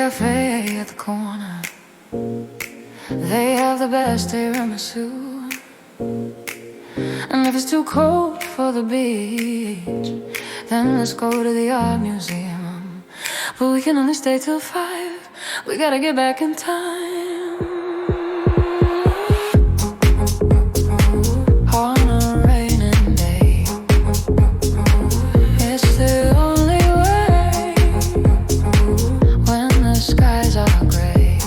cafe at the corner. They have the best tiramisu. And if it's too cold for the beach, then let's go to the art museum. But we can only stay till 5. We gotta get back in time. On a raining day, it's the only way. When the skies are gray,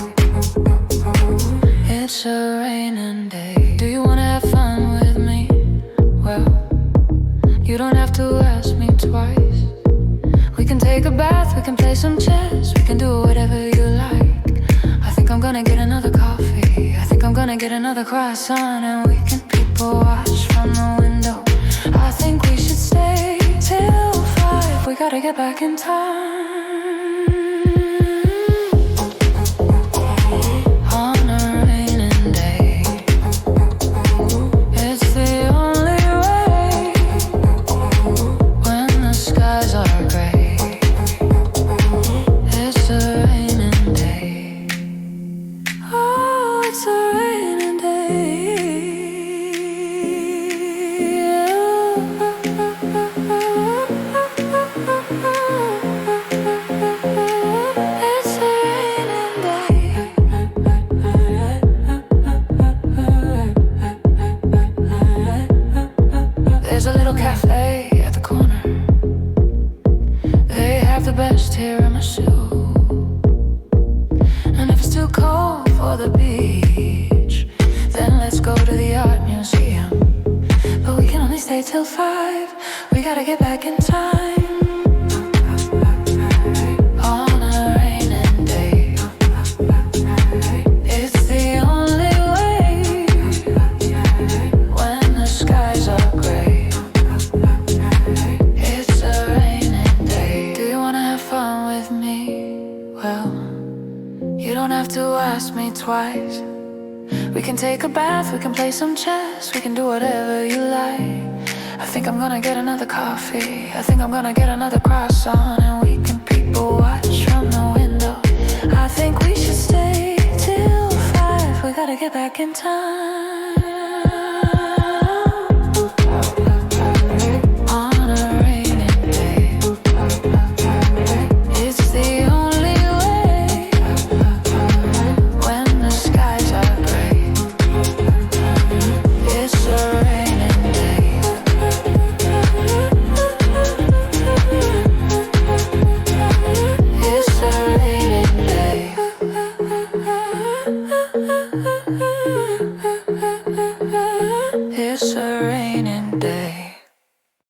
it's a raining day. Do you wanna have fun with me? Well, you don't have to ask me twice. We can take a bath, we can play some chess, we can do whatever you like. I think I'm gonna get another coffee, I think I'm gonna get another croissant, and we can people watch from the window. I think we should stay till 5. We gotta get back in time. On a raining day, it's the only way. When the skies are gray, it's a raining day. Oh, it's a raining day. It's a raining day. There's a little cafe at the corner. They have the best tiramisu. And if it's too cold for the beach, then let's go to the art museum. But we can only stay till 5. We gotta get back in time. On a raining day, it's the only way. When the skies are gray, it's a raining day. Do you wanna have fun with me? Well, you don't have to ask me twice. We can take a bath, we can play some chess, we can do whatever you like. I think I'm gonna get another coffee, I think I'm gonna get another croissant, and we can people watch from the window. I think we should stay till 5. We gotta get back in time.